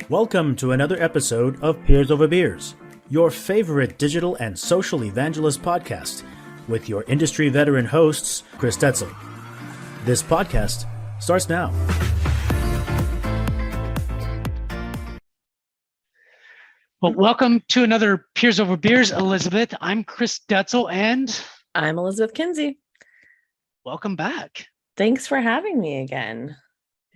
Welcome to another episode of Peers Over Beers, your favorite digital and social evangelist podcast, with your industry veteran hosts, Chris Detzel. This podcast starts now. Well, welcome to another Peers Over Beers, Elizabeth. I'm Chris Detzel, and I'm Elizabeth Kinsey. welcome back. Thanks for having me again.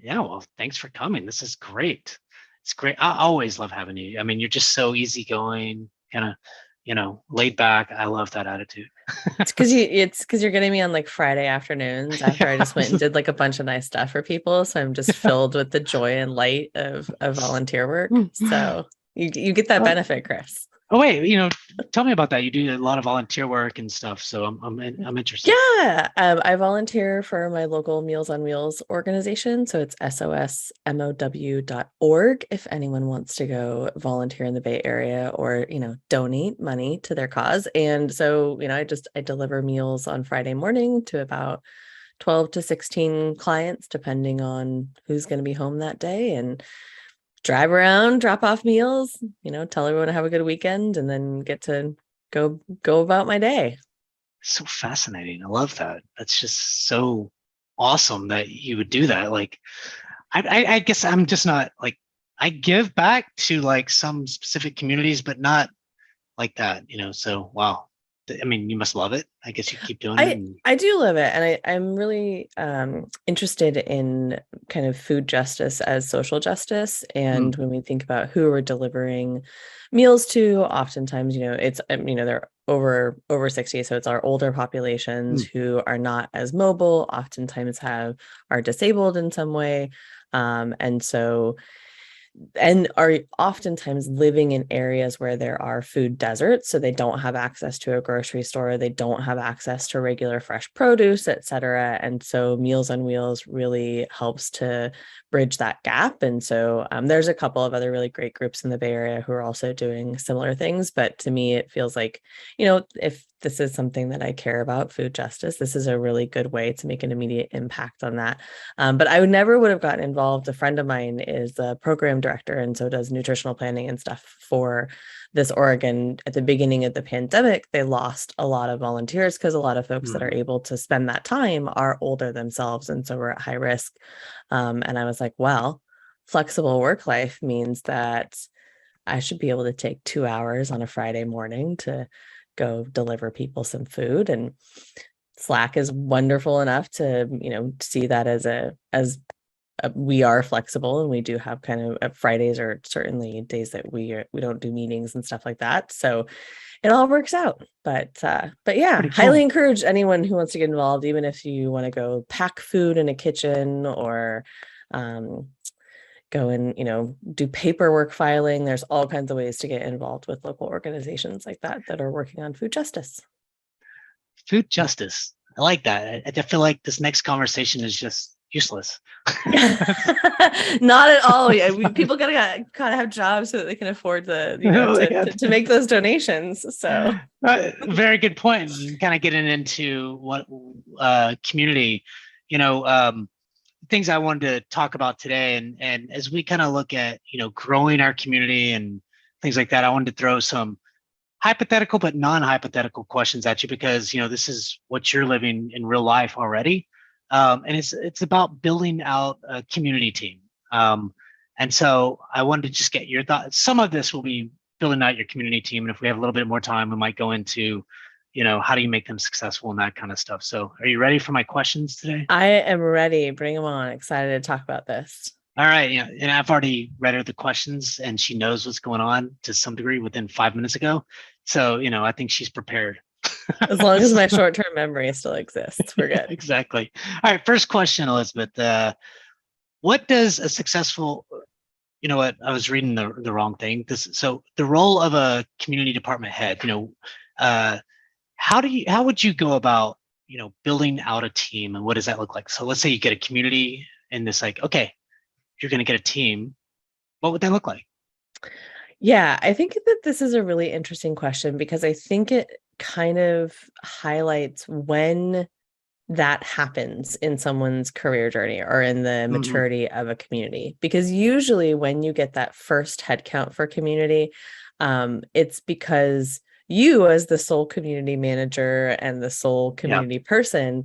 Yeah, well, thanks for coming. This is great. It's great. I always love having you. I mean, you're just so easygoing, kind of, laid back. I love that attitude. It's because you're getting me on like Friday afternoons after I just went and did like a bunch of nice stuff for people. So I'm just filled with the joy and light of volunteer work. So you get that benefit, Chris. Oh wait, tell me about that. You do a lot of volunteer work and stuff, so I'm interested. Yeah, I volunteer for my local Meals on Wheels organization. So it's sosmow.org if anyone wants to go volunteer in the Bay Area or, donate money to their cause. And so, I deliver meals on Friday morning to about 12 to 16 clients, depending on who's going to be home that day, and drive around, drop off meals, tell everyone to have a good weekend, and then get to go about my day. So fascinating. I love that. That's just so awesome that you would do that. Like, I guess I'm just not like, I give back to like some specific communities, but not like that, so wow. I mean, you must love it. I guess you keep doing it. I do love it. And I'm really interested in kind of food justice as social justice. And when we think about who we're delivering meals to, oftentimes, it's, they're over 60. So it's our older populations who are not as mobile, oftentimes are disabled in some way. And are oftentimes living in areas where there are food deserts. So they don't have access to a grocery store. They don't have access to regular fresh produce, et cetera. And so Meals on Wheels really helps to bridge that gap. And so there's a couple of other really great groups in the Bay Area who are also doing similar things. But to me, it feels like, if this is something that I care about, food justice, this is a really good way to make an immediate impact on that. But I never would have gotten involved. A friend of mine is the program director and so does nutritional planning and stuff for this Oregon. At the beginning of the pandemic, they lost a lot of volunteers because a lot of folks that are able to spend that time are older themselves and so we're at high risk. And I was like, well, flexible work life means that I should be able to take 2 hours on a Friday morning to go deliver people some food. And Slack is wonderful enough to, see that as we are flexible, and we do have kind of Fridays or certainly days that we don't do meetings and stuff like that. So it all works out. But yeah, cool. Highly encourage anyone who wants to get involved, even if you want to go pack food in a kitchen or go and, do paperwork filing. There's all kinds of ways to get involved with local organizations like that are working on food justice. Food justice. I like that. I feel like this next conversation is just useless. Not at all. Yeah, people gotta have jobs so that they can afford to make those donations. So very good point. Kind of getting into what community, things I wanted to talk about today, and as we kind of look at growing our community and things like that, I wanted to throw some hypothetical but non-hypothetical questions at you because this is what you're living in real life already. And it's about building out a community team. And so I wanted to just get your thoughts. Some of this will be building out your community team. And if we have a little bit more time, we might go into, how do you make them successful and that kind of stuff. So are you ready for my questions today? I am ready. Bring them on. Excited to talk about this. All right. And I've already read her the questions and she knows what's going on to some degree within 5 minutes ago. So, I think she's prepared. As long as my short-term memory still exists, we're good. Exactly. All right. First question, Elizabeth. What does a successful, you know what? I was reading the wrong thing. So the role of a community department head, how would you go about, building out a team, and what does that look like? So let's say you get a community and it's like, okay, you're going to get a team. What would that look like? Yeah, I think that this is a really interesting question because I think it kind of highlights when that happens in someone's career journey or in the maturity of a community. Because usually when you get that first headcount for community, it's because you, as the sole community manager and the sole community person,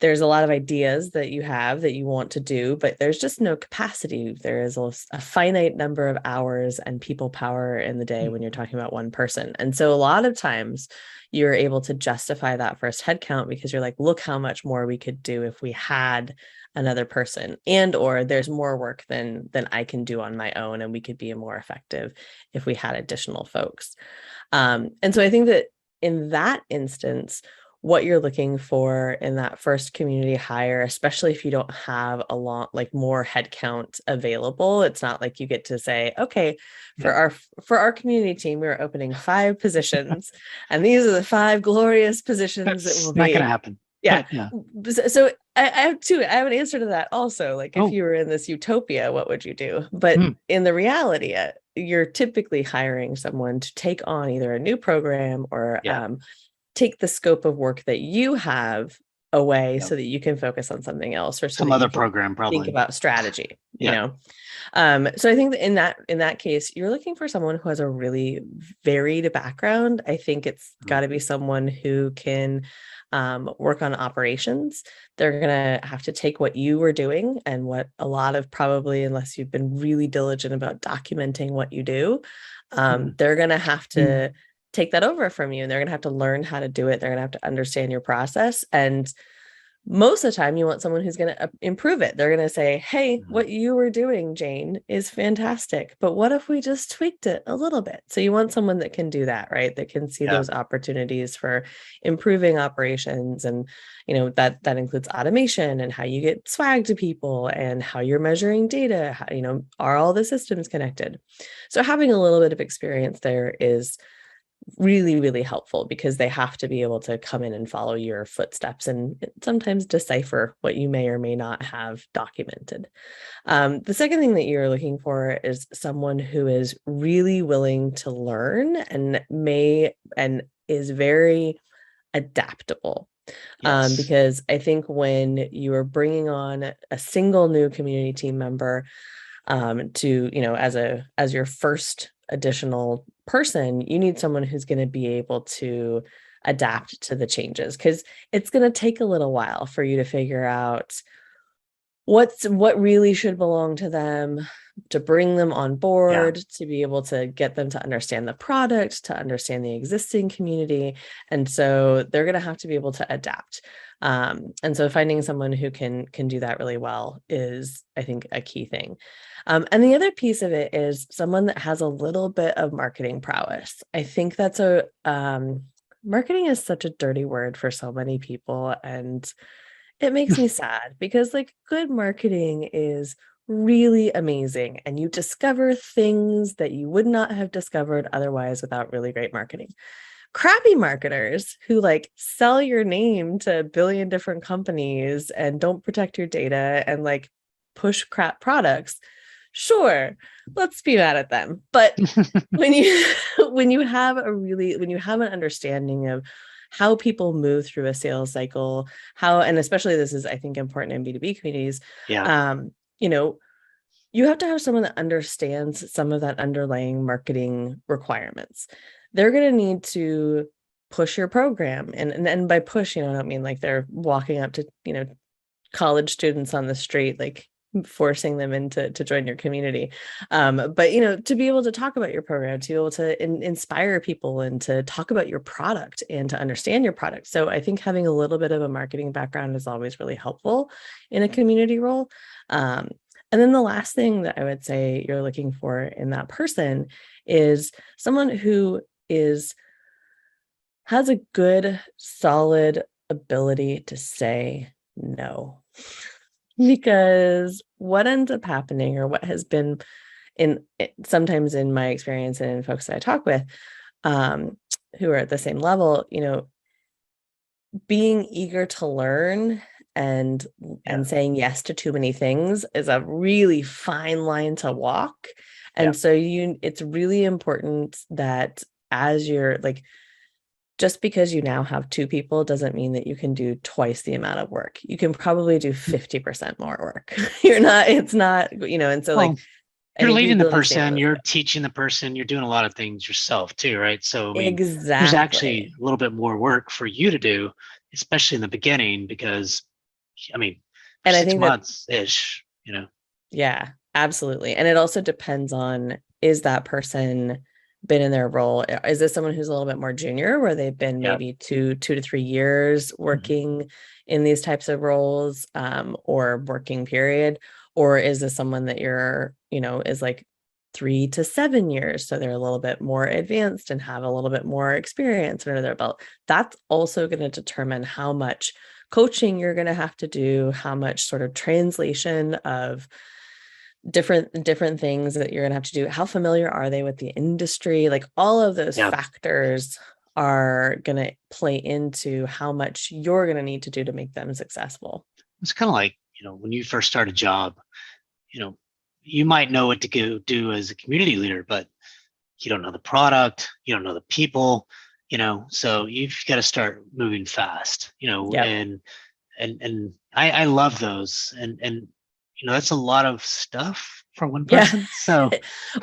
there's a lot of ideas that you have that you want to do, but there's just no capacity. There is a finite number of hours and people power in the day when you're talking about one person. And so a lot of times you're able to justify that first headcount because you're like, look how much more we could do if we had another person, and or there's more work than I can do on my own, and we could be more effective if we had additional folks. And so I think that in that instance, what you're looking for in that first community hire, especially if you don't have a lot, like more headcount available, it's not like you get to say, okay, for our community team, we're opening 5 positions, and these are the 5 glorious positions that will be. Not going to happen. Yeah. So I have an answer to that also. Like, if you were in this utopia, what would you do? But in the reality, you're typically hiring someone to take on either a new program or take the scope of work that you have away so that you can focus on something else, or some other program, probably think about strategy, you know? So I think that in that case, you're looking for someone who has a really varied background. I think it's got to be someone who can work on operations. They're going to have to take what you were doing and what a lot of, probably, unless you've been really diligent about documenting what you do, they're going to have to take that over from you, and they're going to have to learn how to do it. They're going to have to understand your process. And most of the time you want someone who's going to improve it. They're going to say, hey, what you were doing, Jane, is fantastic, but what if we just tweaked it a little bit? So you want someone that can do that, right? That can see those opportunities for improving operations. And, you know, that includes automation and how you get swag to people and how you're measuring data, how, you know, are all the systems connected? So having a little bit of experience there is really, really helpful, because they have to be able to come in and follow your footsteps and sometimes decipher what you may or may not have documented. The second thing that you're looking for is someone who is really willing to learn and is very adaptable. Because I think when you are bringing on a single new community team member to, you know, as your first additional person, you need someone who's going to be able to adapt to the changes, because it's going to take a little while for you to figure out what really should belong to them, to bring them on board, to be able to get them to understand the product, to understand the existing community. And so they're going to have to be able to adapt. And so finding someone who can do that really well is, I think, a key thing. And the other piece of it is someone that has a little bit of marketing prowess. I think that's marketing is such a dirty word for so many people, and it makes me sad, because like, good marketing is really amazing, and you discover things that you would not have discovered otherwise without really great marketing. Crappy marketers who like sell your name to a billion different companies and don't protect your data and like push crap products, sure, let's be mad at them. But when you have an understanding of how people move through a sales cycle, and especially this is, I think, important in B2B communities, you know, you have to have someone that understands some of that underlying marketing requirements. They're going to need to push your program. And by push, you know, I don't mean like they're walking up to, you know, college students on the street, like forcing them to join your community. But, you know, to be able to talk about your program, to be able to inspire people and to talk about your product and to understand your product. So I think having a little bit of a marketing background is always really helpful in a community role. And then the last thing that I would say you're looking for in that person is someone who has a good, solid ability to say no. Because what ends up happening, or what has been sometimes in my experience and in folks that I talk with who are at the same level, you know, being eager to learn and saying yes to too many things is a really fine line to walk. And so it's really important that as you're like, just because you now have 2 people doesn't mean that you can do twice the amount of work. You can probably do 50% more work. It's not, and so Well, I you're think we leading the really need to stay on person, those you're steps. teaching the person, you're doing a lot of things yourself too, right? So, I mean, there's actually Exactly. a little bit more work for you to do, especially in the beginning, because, I mean, for And I six think that, months ish, yeah, absolutely. And it also depends on, is that person been in their role? Is this someone who's a little bit more junior, where they've been Yeah. maybe 2 to 3 years Mhm. working in these types of roles, or working period? Or is this someone that is like 3 to 7 years? So they're a little bit more advanced and have a little bit more experience under their belt. That's also going to determine how much coaching you're going to have to do, how much sort of translation of different things that you're going to have to do, how familiar are they with the industry, like all of those Yeah. factors are going to play into how much you're going to need to do to make them successful. It's kind of like, when you first start a job, you know, you might know what to go do as a community leader, but you don't know the product, you don't know the people, so you've got to start moving fast, Yep. and I love those. And that's a lot of stuff for one Yeah. person. So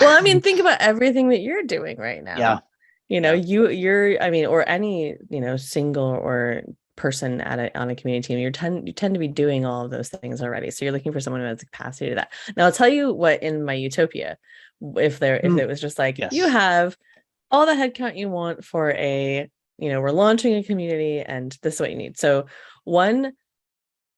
Well, I mean, think about everything that you're doing right yeah, now. yeah, I mean, or any, single or person on a community team, you tend to be doing all of those things already. So you're looking for someone who has the capacity to that. Now, I'll tell you what, in my utopia, if Mm, it was just like, you yes, have all the headcount you want for we're launching a community and this is what you need. So one,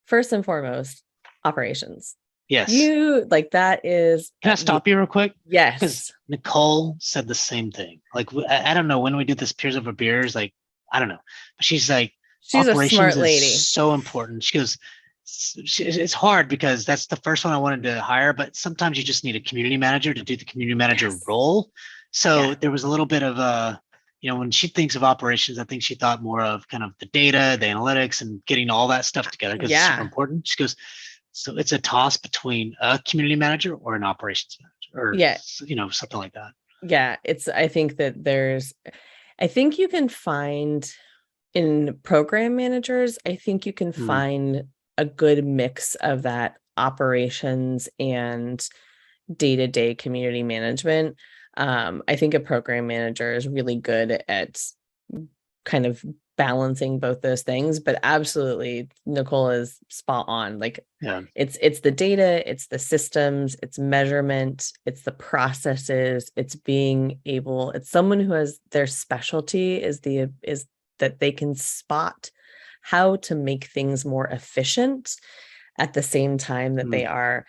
first and foremost, operations. yes. You like that is Can I stop you real quick? Because yes. Nicole said the same thing. Like, I don't know when we did this peers over beers. Like, I don't know, but she's like, She's a operations smart is lady. so important. She goes, it's hard because that's the first one I wanted to hire, but sometimes you just need a community manager to do the community manager Yes. role. So Yeah. there was a little bit of when she thinks of operations, I think she thought more of kind of the data, the analytics, and getting all that stuff together because it's super Yeah. important. She goes, so it's a toss between a community manager or an operations manager, or Yeah. something like that. Yeah. I think that I think you can find in program managers, I think you can Mm, find a good mix of that operations and day-to-day community management. I think a program manager is really good at kind of balancing both those things, but absolutely Nicole is spot on. Like yeah. it's the data, it's the systems, it's measurement, it's the processes, it's someone who has their specialty is that they can spot how to make things more efficient at the same time that they Mm, are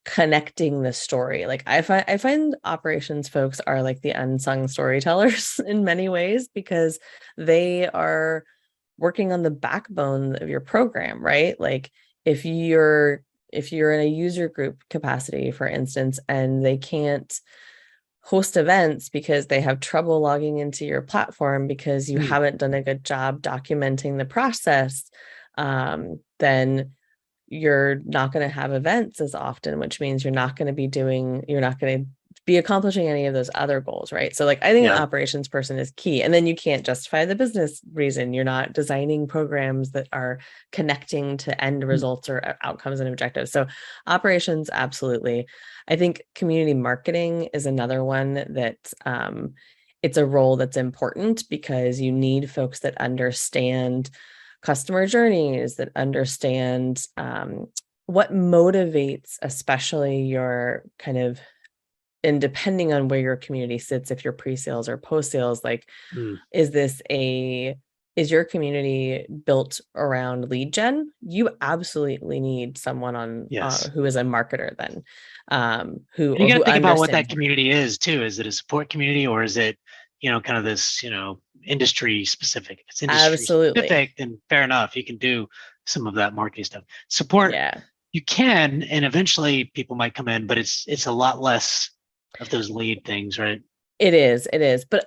connecting the story. Like I find operations folks are like the unsung storytellers in many ways because they are working on the backbone of your program, right? Like if you're in a user group capacity, for instance, and they can't host events because they have trouble logging into your platform because you mm, haven't done a good job documenting the process, then you're not going to have events as often, which means you're not going to be accomplishing any of those other goals, right? So like I think an yeah. operations person is key. And then you can't justify the business reason. You're not designing programs that are connecting to end Mm, results or outcomes and objectives. So operations, absolutely. I think community marketing is another one that it's a role that's important because you need folks that understand customer journeys, that understand what motivates, especially your kind of, and depending on where your community sits, if you're pre-sales or post-sales, like, mm, is your community built around lead gen? You absolutely need someone on yes. who is a marketer then, And you got to who think about what that understands marketing. community is too. Is it a support community, or is it, kind of this, industry specific? If it's industry Absolutely. specific, then fair enough. You can do some of that marketing stuff. Support, Yeah. you can, and eventually people might come in, but it's a lot less of those lead things, right? It is. But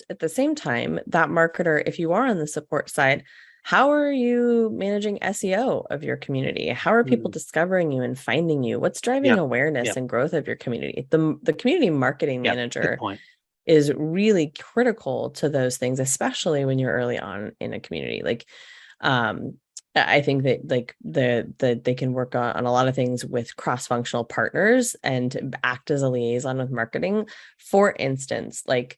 at the same time, that marketer, if you are on the support side, how are you managing SEO of your community? How are people Mm, discovering you and finding you? What's driving yeah, awareness yeah, and growth of your community? The community marketing yeah. Good manager point. is really critical to those things, especially when you're early on in a community. Like, I think that like they can work on a lot of things with cross-functional partners and act as a liaison with marketing. For instance, like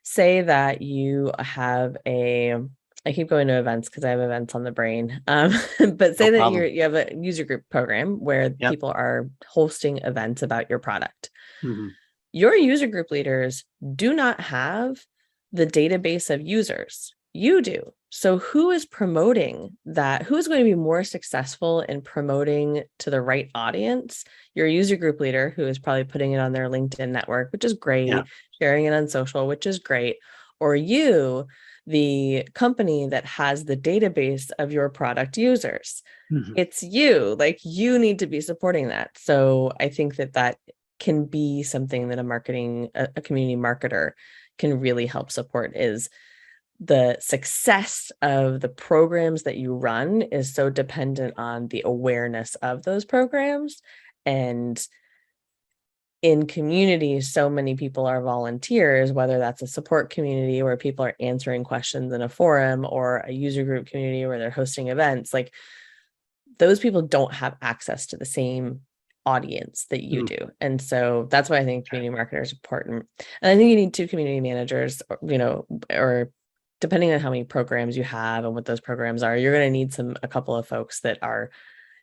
say that you have I keep going to events because I have events on the brain. But say No that problem. you have a user group program where Yep. people are hosting events about your product. Mm-hmm. Your user group leaders do not have the database of users. You do. So who is promoting that? Who is going to be more successful in promoting to the right audience? Your user group leader, who is probably putting it on their LinkedIn network, which is great, Yeah. sharing it on social, which is great. Or you, the company that has the database of your product users. Mm-hmm. It's you, like you need to be supporting that. So I think that can be something that a community marketer can really help support, is the success of the programs that you run is so dependent on the awareness of those programs. And in communities, so many people are volunteers, whether that's a support community where people are answering questions in a forum, or a user group community where they're hosting events. Like those people don't have access to the same audience that you do. And so that's why I think community marketer is important. And I think you need 2 community managers, or depending on how many programs you have and what those programs are, you're going to need a couple of folks that are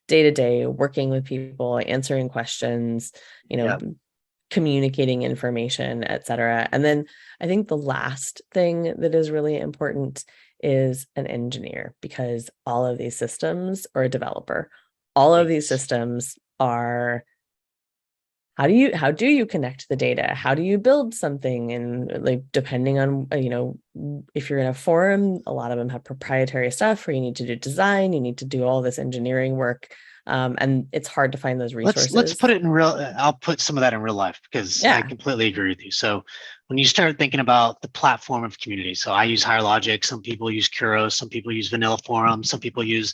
day to day working with people, answering questions, Yep. communicating information, et cetera. And then I think the last thing that is really important is an engineer, because all of these systems, or a developer, all of these systems are, how do you connect the data? How do you build something? And like, depending on, if you're in a forum, a lot of them have proprietary stuff where you need to do design, you need to do all this engineering work. And it's hard to find those resources. Let's put it in I'll put some of that in real life, because I completely agree with you. So when you start thinking about the platform of community, so I use HireLogic, some people use Kuros, some people use Vanilla Forum, some people use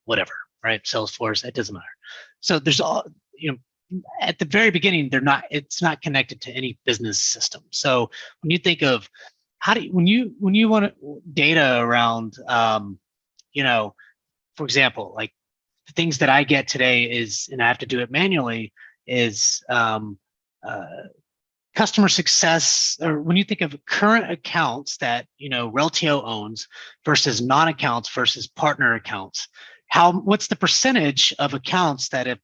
whatever, right? Salesforce, it doesn't matter. So there's all, at the very beginning, it's not connected to any business system. So when you think of when you want data around, for example, like the things that I get today is, and I have to do it manually, is customer success, or when you think of current accounts that, Reltio owns versus non-accounts versus partner accounts, what's the percentage of accounts that have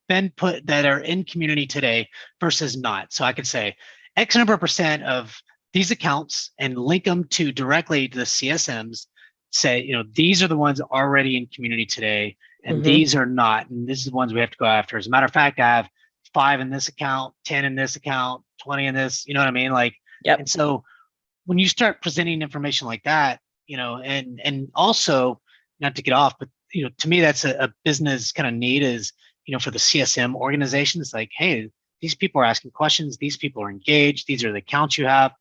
been put, that are in community today versus not? So I could say X number of percent of these accounts and link them directly to the CSMs, say, these are the ones already in community today, and these are not, and this is the ones we have to go after. As a matter of fact, I have 5 in this account, 10 in this account, 20 in this, you know what I mean? Like, and so when you start presenting information like that, and also, not to get off, but to me, that's a business kind of need, is, for the CSM organization. It's like, hey, these people are asking questions, these people are engaged, these are the accounts you have,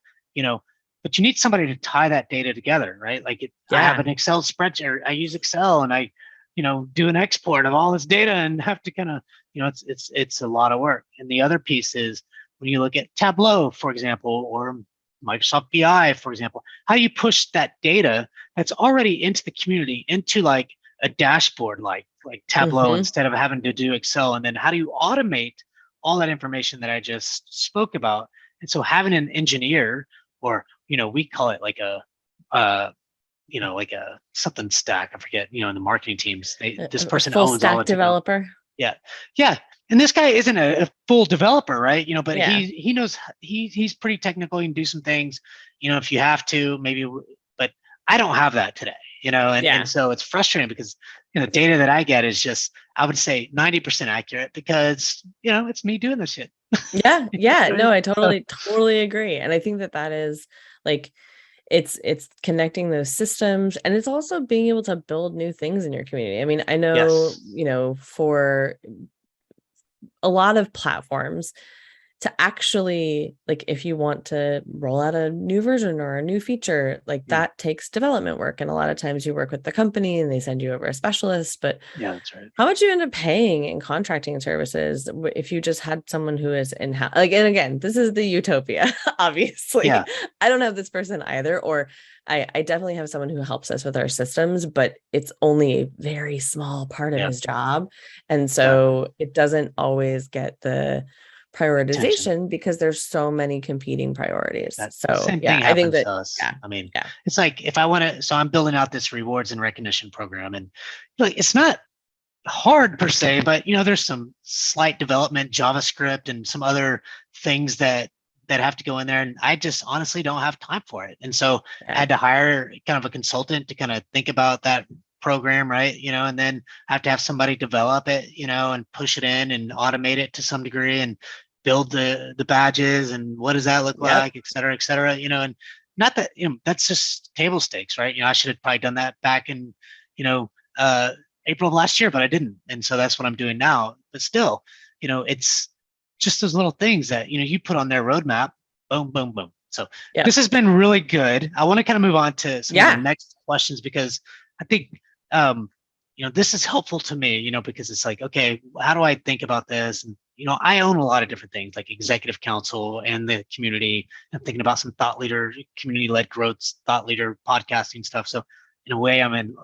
but you need somebody to tie that data together, right? Like I have an Excel spreadsheet, I use Excel, and I, do an export of all this data, and have to kind of, it's a lot of work. And the other piece is, when you look at Tableau, for example, or Microsoft BI, for example, how do you push that data that's already into the community into like a dashboard, like Tableau, instead of having to do Excel? And then how do you automate all that information that I just spoke about? And so having an engineer, or, we call it like a, like a something stack, I forget, in the marketing teams, this person full owns stack all the developer. Yeah. And this guy isn't a full developer, right? But he knows, he's pretty technical. He can do some things, if you have to, maybe, but I don't have that today, and so it's frustrating, because, the data that I get is just, I would say 90% accurate, because, it's me doing this shit. Yeah. No, I totally agree. And I think that is like, it's connecting those systems, and it's also being able to build new things in your community. I mean, I know, for a lot of platforms, to actually, like, if you want to roll out a new version or a new feature, like that takes development work. And a lot of times you work with the company and they send you over a specialist, but Yeah, that's right. how much you end up paying in contracting services if you just had someone who is in-house? Like, and again, this is the utopia, obviously. Yeah. I don't have this person either, or I definitely have someone who helps us with our systems, but it's only a very small part of his job. And so it doesn't always get the Attention. prioritization because there's so many competing priorities. That So same yeah, thing I think happens that, to us. yeah, I mean, yeah, it's like if I want to, so I'm building out this rewards and recognition program, and like it's not hard per se, but there's some slight development, JavaScript, and some other things that have to go in there, and I just honestly don't have time for it. And so I yeah, had to hire kind of a consultant to kind of think about that program, right? And then I have to have somebody develop it, and push it in and automate it to some degree and build the badges and what does that look yep, like, et cetera, and not that, that's just table stakes, right? I should have probably done that back in, uh, April of last year, but I didn't. And so that's what I'm doing now. But still, it's just those little things that, you put on their roadmap, boom, boom, boom. So yep, this has been really good. I want to kind of move on to some of the yeah, next questions because I think, this is helpful to me, because it's like, okay, how do I think about this? And, I own a lot of different things like executive council and the community. I'm thinking about some thought leader, community led growth, thought leader podcasting stuff. So in a way, I'm in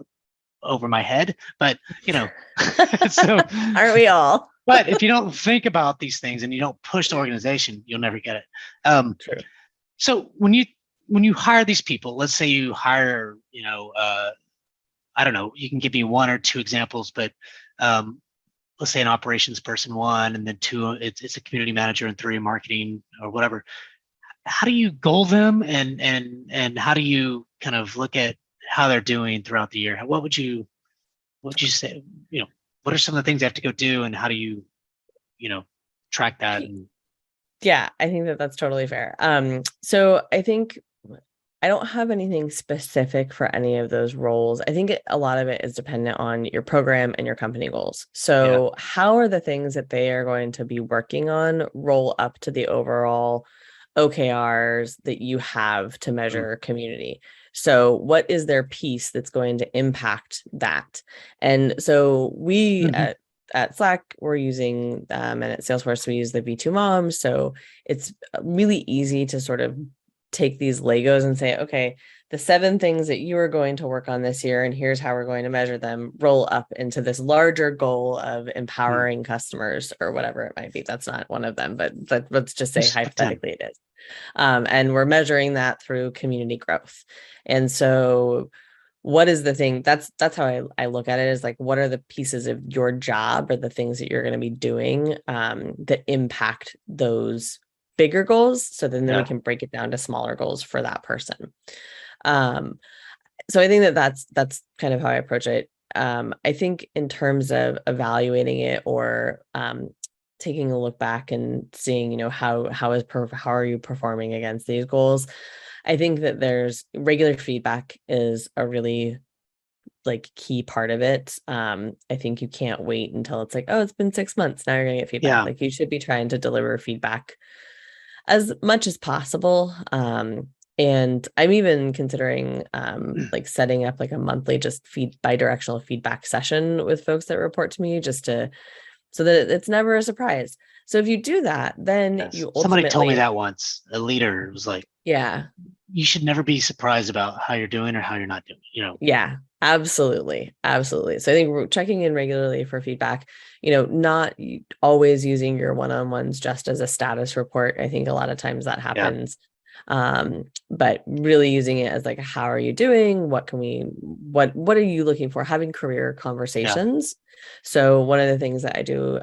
over my head, but so aren't we all? but if you don't think about these things and you don't push the organization, you'll never get it. True. So when you hire these people, let's say you hire, I don't know, you can give me one or two examples, but let's say an operations person one, and then two, it's a community manager, and three, marketing or whatever. How do you goal them, and how do you kind of look at how they're doing throughout the year? What would you say? What are some of the things they have to go do, and how do you, track that? And Yeah, I think that that's totally fair. So I think I don't have anything specific for any of those roles. I think a lot of it is dependent on your program and your company goals. So how are the things that they are going to be working on roll up to the overall OKRs that you have to measure community? So what is their piece that's going to impact that? And so we at Slack, we're using, and at Salesforce, we use the V2 Mom. So it's really easy to sort of take these Legos and say, okay, the 7 things that you are going to work on this year, and here's how we're going to measure them, roll up into this larger goal of empowering customers or whatever it might be. That's not one of them, but let's just say hypothetically it is. And we're measuring that through community growth. And so what is the thing that's how I look at it, is like, what are the pieces of your job or the things that you're going to be doing that impact those bigger goals? So then we can break it down to smaller goals for that person. So I think that's kind of how I approach it. I think in terms of evaluating it or taking a look back and seeing, how are you performing against these goals? I think that there's regular feedback is a really key part of it. I think you can't wait until it's like, oh, it's been 6 months. Now you're going to get feedback. Yeah. Like, you should be trying to deliver feedback as much as possible. And I'm even considering setting up a monthly just bi-directional feedback session with folks that report to me, so that it's never a surprise. So if you do that, then you ultimately... Somebody told me that once. A leader was like, yeah, you should never be surprised about how you're doing or how you're not doing, Yeah, absolutely. Absolutely. So I think we're checking in regularly for feedback, not always using your one-on-ones just as a status report. I think a lot of times that happens. But really using it as how are you doing? What are you looking for? Having career conversations. So one of the things that I do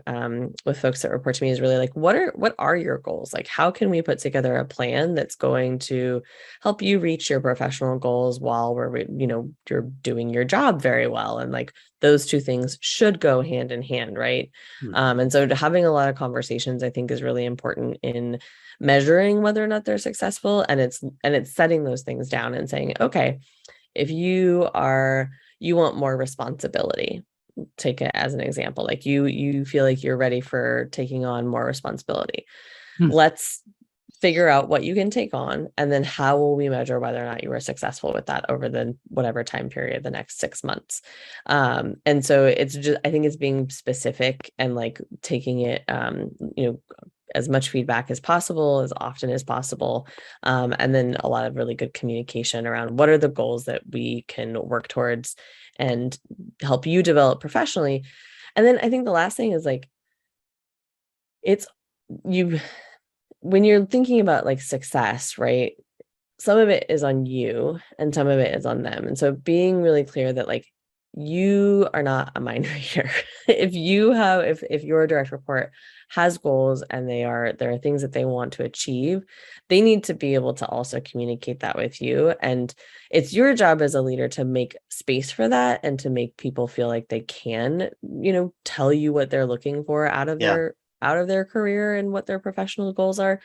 with folks that report to me is really what are your goals? How can we put together a plan that's going to help you reach your professional goals while you're doing your job very well? And those two things should go hand in hand, right? And so having a lot of conversations, I think, is really important in measuring whether or not they're successful. And it's setting those things down and saying, okay, if you want more responsibility, take it as an example, you feel like you're ready for taking on more responsibility. Let's figure out what you can take on, and then how will we measure whether or not you were successful with that over the whatever time period, the next 6 months. And so it's just, I think it's being specific and like taking it, as much feedback as possible, as often as possible. And then a lot of really good communication around what are the goals that we can work towards and help you develop professionally. And then I think the last thing is like, it's you, when you're thinking about like success, right? Some of it is on you and some of it is on them. And so being really clear that like, you are not a mind reader. If your direct report has goals and there are things that they want to achieve, they need to be able to also communicate that with you. And it's your job as a leader to make space for that and to make people feel like they can, tell you what they're looking for out of their career and what their professional goals are.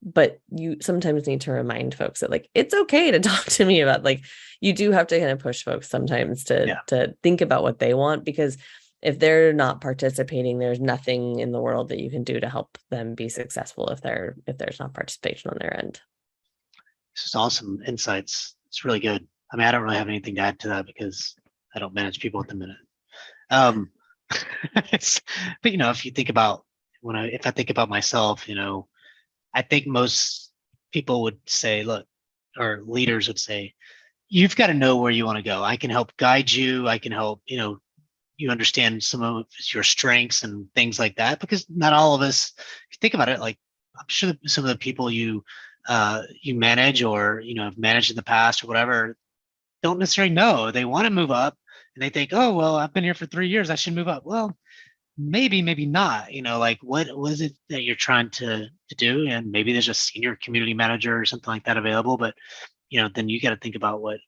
But you sometimes need to remind folks that like, it's okay to talk to me about, like, you do have to kind of push folks sometimes to think about what they want, because if they're not participating, there's nothing in the world that you can do to help them be successful if there's not participation on their end. This is awesome insights. It's really good. I mean, I don't really have anything to add to that because I don't manage people at the minute. But if you think about if I think about myself, I think most people would say, look, or leaders would say, you've got to know where you want to go. I can help guide you. I can help, you understand some of your strengths and things like that, because not all of us, if you think about it, like I'm sure some of the people you manage or, have managed in the past or whatever, don't necessarily know. They want to move up and they think, oh, well, I've been here for 3 years, I should move up. Well, maybe not, like what was it that you're trying to do? And maybe there's a senior community manager or something like that available, but then you got to think about what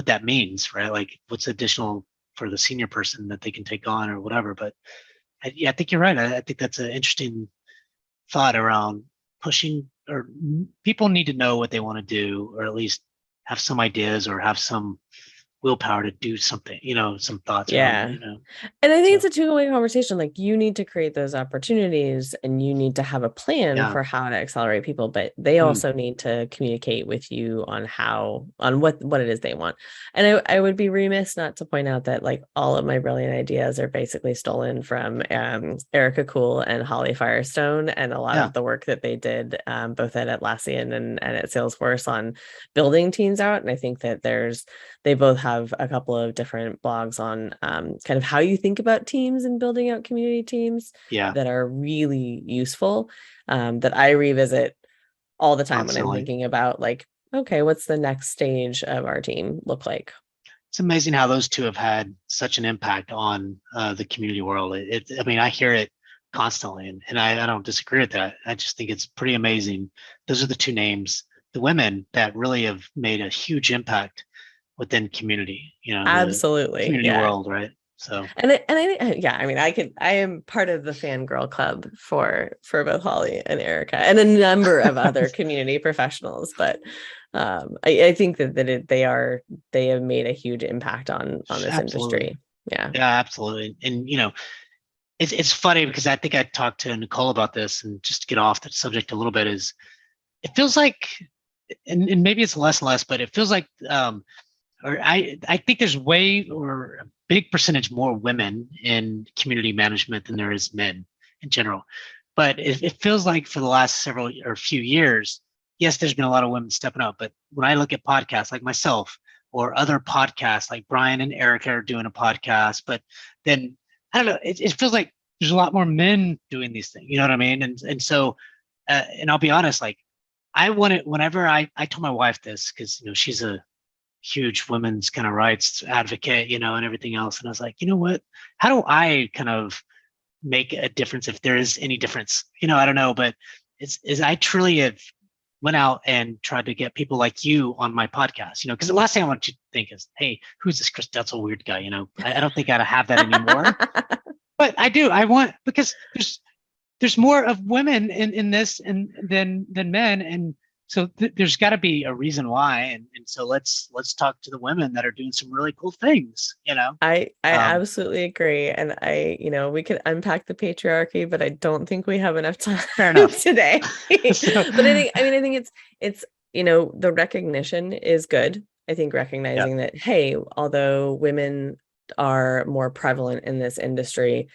that means, right? Like what's additional for the senior person that they can take on or whatever. But I think you're right. I think that's an interesting thought around pushing, or people need to know what they want to do, or at least have some ideas or have some willpower to do something, some thoughts. Yeah. Around, And I think it's a two-way conversation. Like, you need to create those opportunities and you need to have a plan for how to accelerate people, but they also need to communicate with you on what it is they want. And I would be remiss not to point out that like all of my brilliant ideas are basically stolen from Erica Cool and Holly Firestone, and a lot of the work that they did both at Atlassian and at Salesforce on building teams out. And I think that they both have a couple of different blogs on kind of how you think about teams and building out community teams that are really useful, that I revisit all the time when I'm thinking about like, okay, what's the next stage of our team look like? It's amazing how those two have had such an impact on the community world. I hear it constantly, and I don't disagree with that. I just think it's pretty amazing. Those are the two names, the women that really have made a huge impact within community, absolutely, community world, right? So I am part of the fangirl club for both Holly and Erica and a number of other community professionals, but I think that they have made a huge impact on this industry. Yeah, absolutely. And it's funny because I think I talked to Nicole about this, and just to get off the subject a little bit, is it feels like, and maybe it's less and less, but it feels like I think there's a big percentage more women in community management than there is men in general. But it feels like for the last few years, yes, there's been a lot of women stepping up. But when I look at podcasts like myself or other podcasts, like Brian and Erica are doing a podcast, but then I don't know, it feels like there's a lot more men doing these things. You know what I mean? And so, and I'll be honest, like whenever I told my wife this, because she's a huge women's kind of rights advocate, and everything else. And I was like, you know what? How do I kind of make a difference, if there is any difference? I don't know, but I truly have went out and tried to get people like you on my podcast, because the last thing I want you to think is, hey, who's this Chris Detzel weird guy? I don't think I have that anymore. But I do. I want, because there's more of women in this than men. And So there's got to be a reason why, and so let's talk to the women that are doing some really cool things. I absolutely agree. And we could unpack the patriarchy, but I don't think we have enough time Fair enough. today. So, But I think it's the recognition is good. I think recognizing that, hey, although women are more prevalent in this industry,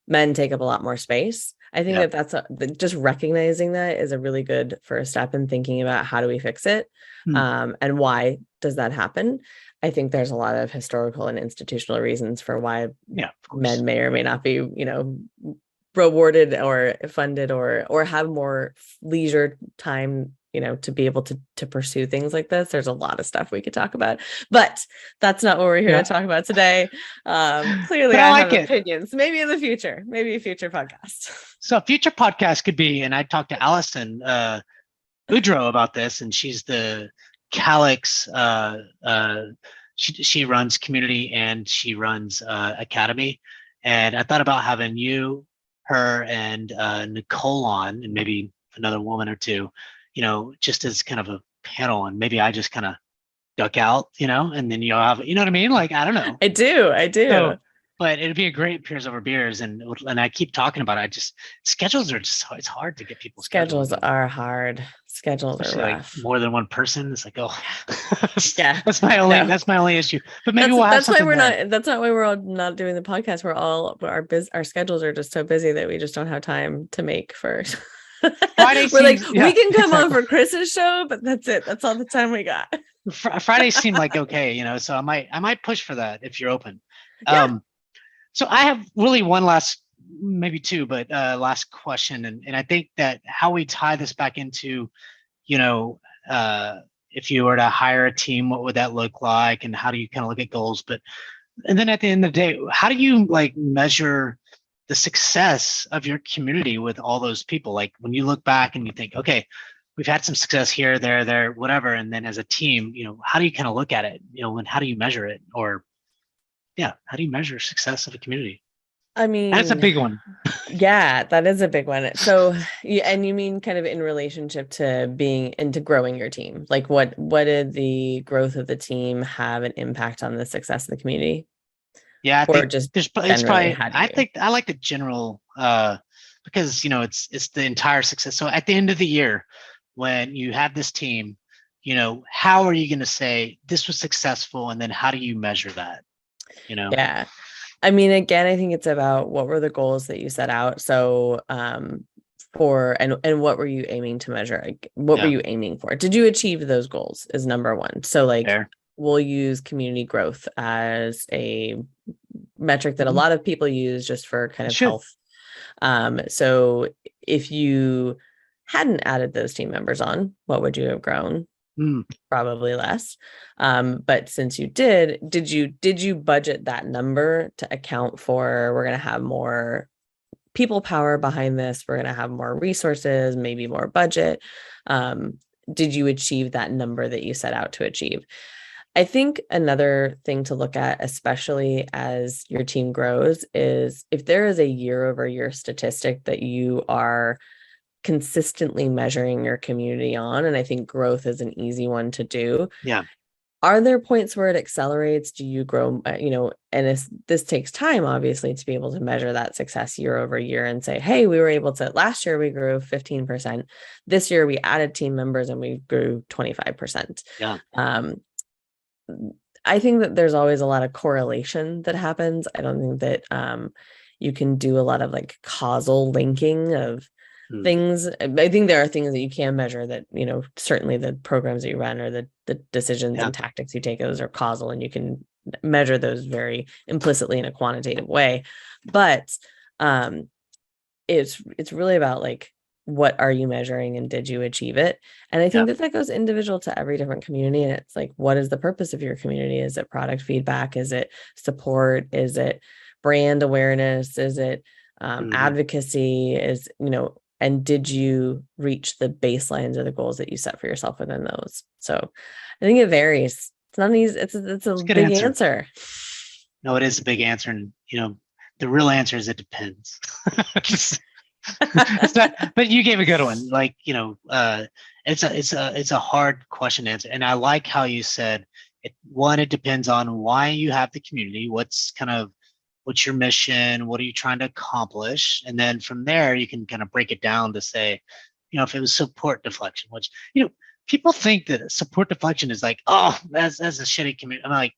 men take up a lot more space. I think that's just recognizing that is a really good first step in thinking about how do we fix it, and why does that happen. I think there's a lot of historical and institutional reasons for why men may or may not be, rewarded or funded or have more leisure time, to be able to pursue things like this. There's a lot of stuff we could talk about, but that's not what we're here to talk about today. Clearly, but I have opinions. Maybe in the future, maybe a future podcast. So a future podcast could be, and I talked to Allison Boudreau about this, and she's the Calix. She runs community and she runs academy, and I thought about having you, her, and Nicole on, and maybe another woman or two, just as kind of a panel, and maybe I just kind of duck out, and then you'll have, you know what I mean? Like, I don't know. I do. So, but it'd be a great Peers Over Beers, and I keep talking about it. Schedules are just, it's hard to get people. Schedules are hard. Schedules are rough. Like more than one person. It's like, oh, yeah. That's my only issue. But maybe we'll have that's why we're there. not. That's not why we're all not doing the podcast. Our schedules are just so busy that we just don't have time to make for. Friday we're like, we can come on for Chris's show, but that's it. That's all the time we got. Fridays seem like okay, so I might push for that if you're open. Yeah. So I have really one last, maybe two, but last question, and I think that how we tie this back into, if you were to hire a team, what would that look like, and how do you kind of look at goals? And then at the end of the day, how do you measure the success of your community with all those people? Like when you look back and you think, okay, we've had some success here, there, whatever, and then as a team, how do you kind of look at it, and how do you measure it, or how do you measure success of a community? I mean, that's a big one. Yeah, that is a big one. So, and you mean kind of in relationship to into growing your team? Like what did the growth of the team have an impact on the success of the community? Yeah, I think just it's probably, I think I like the general, because, it's the entire success. So at the end of the year, when you have this team, how are you going to say this was successful? And then how do you measure that? Yeah. I mean, again, I think it's about what were the goals that you set out. So, and what were you aiming to measure? Like, what were you aiming for? Did you achieve those goals is number one. So we'll use community growth as a metric that a lot of people use just for kind of health. So if you hadn't added those team members on, what would you have grown? Probably less. But since you did you budget that number to account for, we're going to have more people power behind this, we're going to have more resources, maybe more budget? Did you achieve that number that you set out to achieve? I think another thing to look at, especially as your team grows, is if there is a year-over-year statistic that you are consistently measuring your community on, and I think growth is an easy one to do. Yeah. Are there points where it accelerates? Do you grow, and this takes time, obviously, to be able to measure that success year over year and say, hey, we were able to, last year we grew 15%. This year we added team members and we grew 25%. Yeah. I think that there's always a lot of correlation that happens. I don't think that you can do a lot of causal linking of things. I think there are things that you can measure that, certainly the programs that you run or the decisions and tactics you take, those are causal, and you can measure those very implicitly in a quantitative way. But it's really about what are you measuring and did you achieve it? And I think that goes individual to every different community. And it's what is the purpose of your community? Is it product feedback? Is it support? Is it brand awareness? Is it advocacy? And did you reach the baselines or the goals that you set for yourself within those? So I think it varies. It's not easy. It's a big answer. No, it is a big answer. And, the real answer is it depends. But you gave a good one. It's a hard question to answer. And I like how you said it depends on why you have the community, what's your mission, what are you trying to accomplish? And then from there you can kind of break it down to say, if it was support deflection, which, people think that support deflection is like, oh, that's a shitty community. I'm like,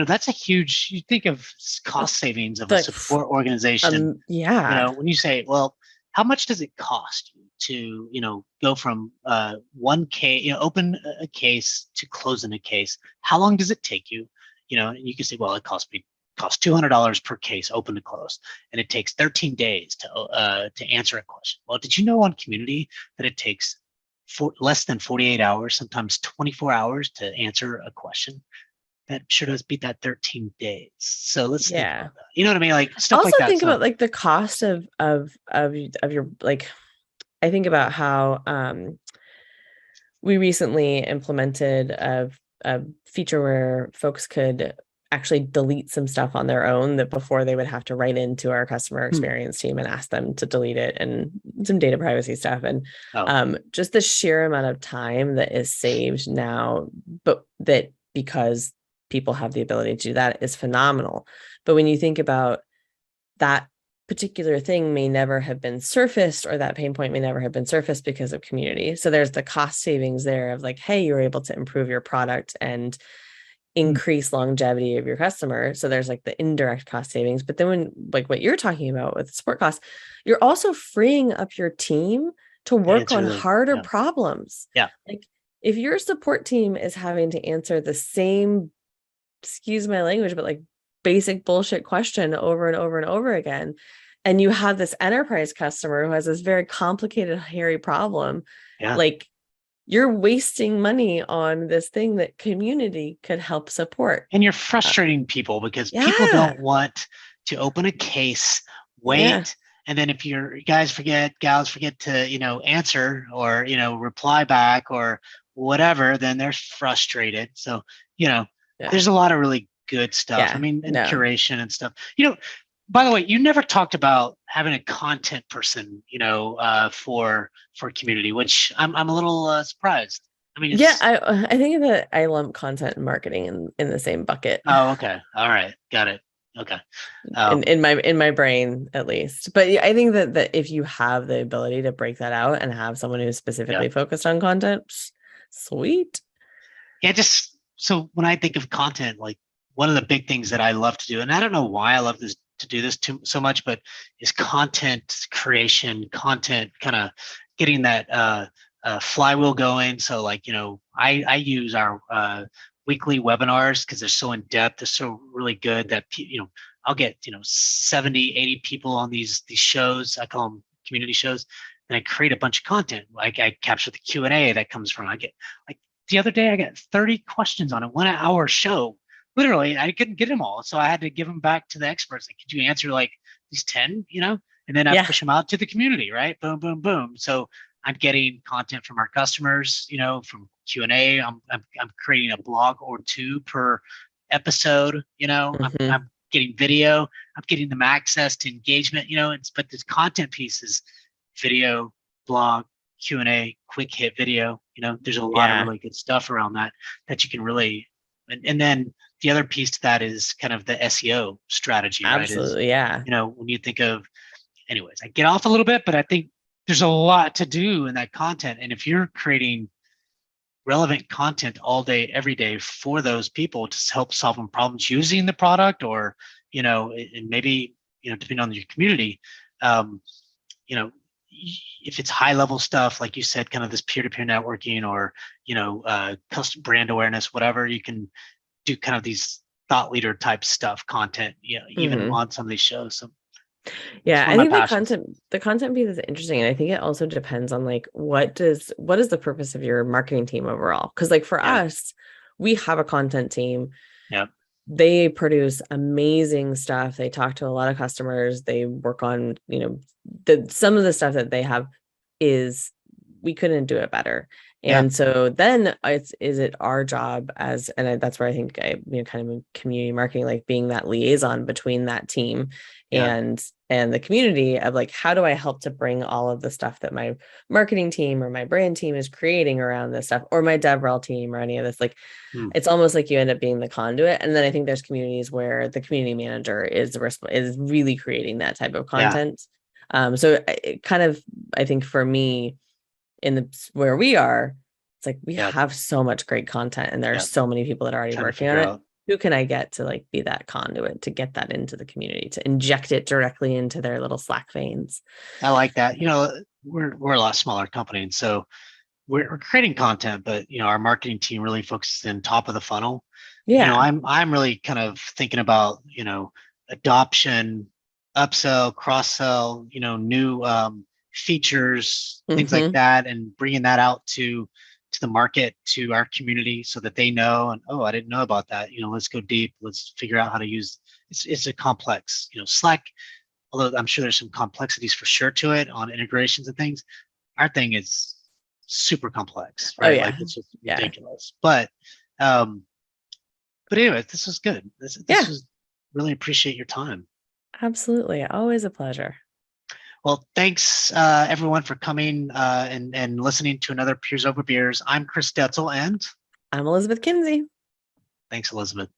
that's a huge, you think of cost savings of a support organization. Yeah. When you say, well, how much does it cost you to, go from one case, open a case to closing a case? How long does it take you? And you can say, well, it costs $200 per case, open to close, and it takes 13 days to answer a question. Well, did you know on Community that it takes less than 48 hours, sometimes 24 hours to answer a question? That sure does beat that 13 days. So let's think about that. You know what I mean? Like stuff also like that. Think about like the cost of your, like, I think about how we recently implemented a feature where folks could actually delete some stuff on their own that before they would have to write into our customer experience team and ask them to delete it, and some data privacy stuff. And just the sheer amount of time that is saved now, but that because people have the ability to do that is phenomenal. But when you think about that particular thing may never have been surfaced, or that pain point may never have been surfaced because of Community. So there's the cost savings there of like, hey, you're able to improve your product and increase longevity of your customer. So there's like the indirect cost savings. But then when, like what you're talking about with support costs, you're also freeing up your team to work on harder problems. Yeah. Like if your support team is having to answer the same, excuse my language, but like basic bullshit question over and over and over again, and you have this enterprise customer who has this very complicated, hairy problem, like you're wasting money on this thing that Community could help support. And you're frustrating people because people don't want to open a case, wait. And then if your gals forget to, answer or, reply back or whatever, then they're frustrated. So, there's a lot of really good stuff. I mean, and curation and stuff. By the way, you never talked about having a content person, for Community, which I'm a little surprised. I mean, I think that I lump content and marketing in the same bucket. Oh, okay, all right, got it. Okay, in my brain at least. But I think that if you have the ability to break that out and have someone who's specifically focused on content, sweet. Yeah, just so when I think of content, like one of the big things that I love to do, and I don't know why I love to do this so much, but is content creation, content kind of getting that flywheel going. So like, I use our weekly webinars because they're so in depth, they're so really good that, I'll get, 70, 80 people on these shows. I call them community shows. And I create a bunch of content. Like I capture the Q&A that comes from, I get like the other day, I got 30 questions on a 1 hour show. Literally, I couldn't get them all. So I had to give them back to the experts. Like, could you answer like these 10, and then I push them out to the community, right? Boom, boom, boom. So I'm getting content from our customers, from Q&A. I'm creating a blog or two per episode, I'm getting video. I'm getting them access to engagement, but this content piece is video, blog, Q&A, quick hit video. There's a lot of really good stuff around that you can really, and then the other piece to that is kind of the SEO strategy. Absolutely, right? When you think of, anyways, I get off a little bit, but I think there's a lot to do in that content. And if you're creating relevant content all day, every day for those people to help solve them problems using the product, or, and maybe, depending on your community, if it's high level stuff, like you said, kind of this peer-to-peer networking or, custom brand awareness, whatever, you can do kind of these thought leader type stuff, content, even on some of these shows. So I think the content piece is interesting. And I think it also depends on like, what is the purpose of your marketing team overall? Because like for us, we have a content team. Yeah. They produce amazing stuff. They talk to a lot of customers. They work on, some of the stuff that they have we couldn't do it better. And so then is it our job and that's where I think kind of community marketing, like being that liaison between that team and the community of like, how do I help to bring all of the stuff that my marketing team or my brand team is creating around this stuff, or my DevRel team or any of this, like, it's almost like you end up being the conduit. And then I think there's communities where the community manager is really creating that type of content. So it kind of, I think for me, where we are, it's like we have so much great content, and there are so many people that are already working on it. Who can I get to like be that conduit to get that into the community, to inject it directly into their little Slack veins? I like that. We're a lot smaller company, and so we're creating content, but our marketing team really focuses in top of the funnel. I'm really kind of thinking about adoption, upsell, cross sell, new features, things like that, and bringing that out to the market, to our community, so that they know, and I didn't know about that. Let's go deep. Let's figure out how to use. It's a complex. Slack, although I'm sure there's some complexities for sure to it on integrations and things. Our thing is super complex, right? Like it's just ridiculous. But anyway, this was good. This was really appreciate your time. Absolutely, always a pleasure. Well, thanks everyone for coming and listening to another Peers Over Beers. I'm Chris Detzel, and I'm Elizabeth Kinsey. Thanks, Elizabeth.